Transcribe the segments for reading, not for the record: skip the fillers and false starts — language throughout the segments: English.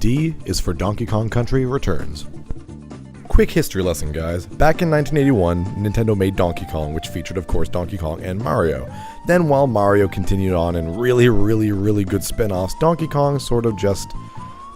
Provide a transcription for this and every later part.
D is for Donkey Kong Country Returns. Quick history lesson, guys. Back in 1981, Nintendo made Donkey Kong, which featured, of course, Donkey Kong and Mario. Then, while Mario continued on in really good spin-offs, Donkey Kong sort of just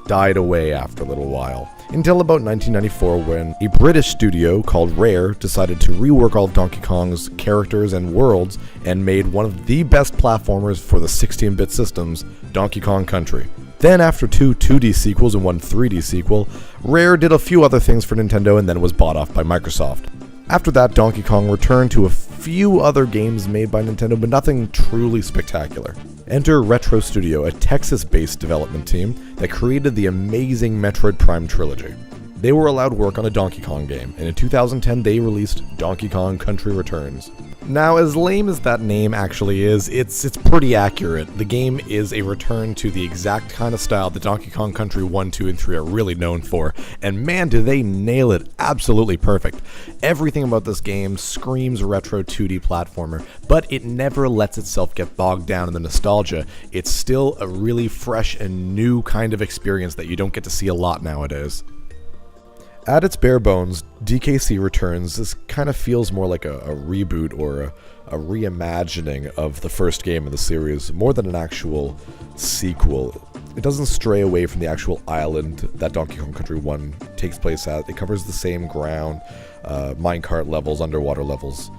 died away after a little while. Until about 1994, when a British studio called Rare decided to rework all of Donkey Kong's characters and worlds and made one of the best platformers for the 16-bit systems, Donkey Kong Country. Then, after two 2D sequels and one 3D sequel, Rare did a few other things for Nintendo and then was bought off by Microsoft. After that, Donkey Kong returned to a few other games made by Nintendo, but nothing truly spectacular. Enter Retro Studio, a Texas-based development team that created the amazing Metroid Prime trilogy. They were allowed work on a Donkey Kong game, and in 2010 they released Donkey Kong Country Returns. Now, as lame as that name actually is, it's pretty accurate. The game is a return to the exact kind of style that Donkey Kong Country 1, 2, and 3 are really known for, and man, do they nail it absolutely perfect. Everything about this game screams retro 2D platformer, but it never lets itself get bogged down in the nostalgia. It's still a really fresh and new kind of experience that you don't get to see a lot nowadays. At its bare bones, DKC Returns, this kind of feels more like a reboot or a reimagining of the first game of the series, more than an actual sequel. It doesn't stray away from the actual island that Donkey Kong Country 1 takes place at. It covers the same ground, minecart levels, underwater levels.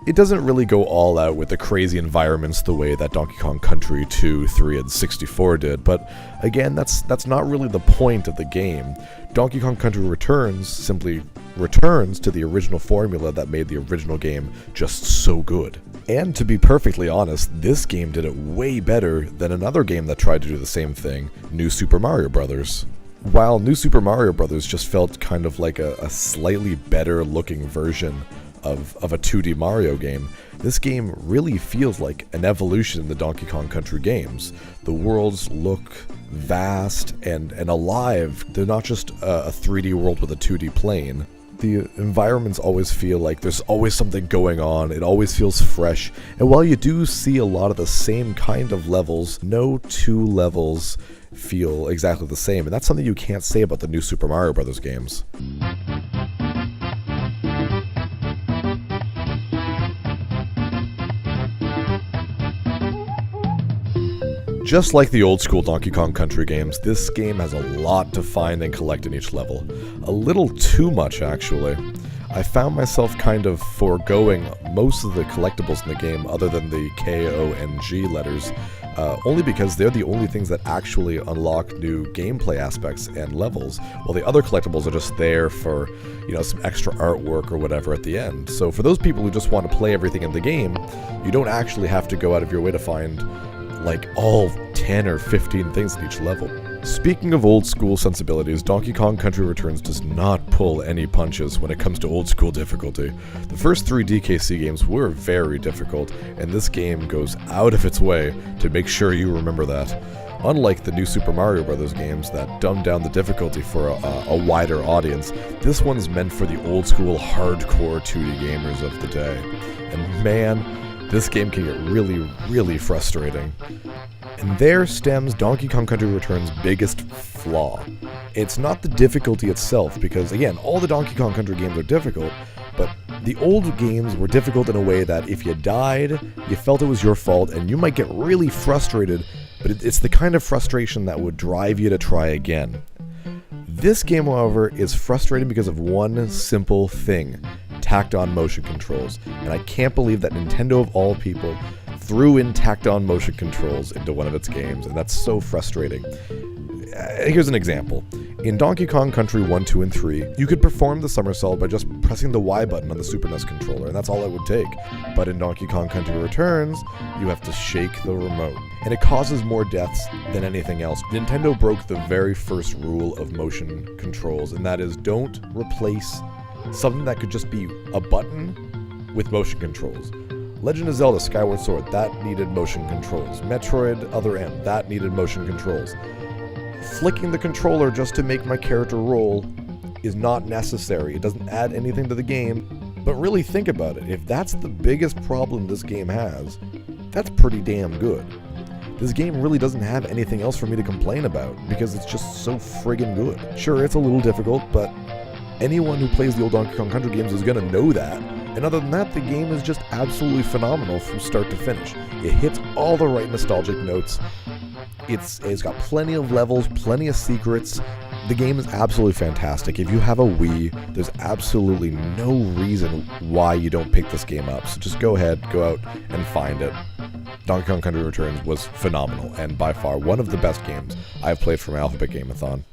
It doesn't really go all out with the crazy environments the way that Donkey Kong Country 2, 3, and 64 did, but again, that's not really the point of the game. Donkey Kong Country Returns simply returns to the original formula that made the original game just so good. And to be perfectly honest, this game did it way better than another game that tried to do the same thing, New Super Mario Bros. While New Super Mario Bros. Just felt kind of like a slightly better looking version of a 2D Mario game, this game really feels like an evolution in the Donkey Kong Country games. The worlds look vast and alive. They're not just a 3D world with a 2D plane. The environments always feel like there's always something going on, it always feels fresh, and while you do see a lot of the same kind of levels, no two levels feel exactly the same, and that's something you can't say about the New Super Mario Bros. Games. Just like the old school Donkey Kong Country games, this game has a lot to find and collect in each level. A little too much, actually. I found myself kind of foregoing most of the collectibles in the game other than the K, O, and G letters, only because they're the only things that actually unlock new gameplay aspects and levels, while the other collectibles are just there for, some extra artwork or whatever at the end. So for those people who just want to play everything in the game, you don't actually have to go out of your way to find like all 10 or 15 things in each level. Speaking of old school sensibilities, Donkey Kong Country Returns does not pull any punches when it comes to old school difficulty. The first 3 DKC games were very difficult, and this game goes out of its way to make sure you remember that. Unlike the New Super Mario Bros. Games that dumb down the difficulty for a wider audience, this one's meant for the old school hardcore 2D gamers of the day. And man, this game can get really frustrating. And there stems Donkey Kong Country Returns' biggest flaw. It's not the difficulty itself, because again, all the Donkey Kong Country games are difficult, but the old games were difficult in a way that if you died, you felt it was your fault, and you might get really frustrated, but it's the kind of frustration that would drive you to try again. This game, however, is frustrating because of one simple thing: tacked-on motion controls. And I can't believe that Nintendo, of all people, threw in tacked-on motion controls into one of its games, and that's so frustrating. Here's an example. In Donkey Kong Country 1, 2, and 3, you could perform the somersault by just pressing the Y button on the Super NES controller, and that's all it would take. But in Donkey Kong Country Returns, you have to shake the remote, and it causes more deaths than anything else. Nintendo broke the very first rule of motion controls, and that is don't replace something that could just be a button with motion controls. Legend of Zelda Skyward Sword, that needed motion controls. Metroid Other M, that needed motion controls. Flicking the controller just to make my character roll is not necessary. It doesn't add anything to the game. But really think about it. If that's the biggest problem this game has, that's pretty damn good. this game really doesn't have anything else for me to complain about, because it's just so friggin' good. Sure, it's a little difficult, but anyone who plays the old Donkey Kong Country games is gonna know that. And other than that, the game is just absolutely phenomenal from start to finish. It hits all the right nostalgic notes. It's got plenty of levels, plenty of secrets. The game is absolutely fantastic. If you have a Wii, there's absolutely no reason why you don't pick this game up. So just go ahead, go out, and find it. Donkey Kong Country Returns was phenomenal, and by far one of the best games I've played from Alphabet Game-a-thon.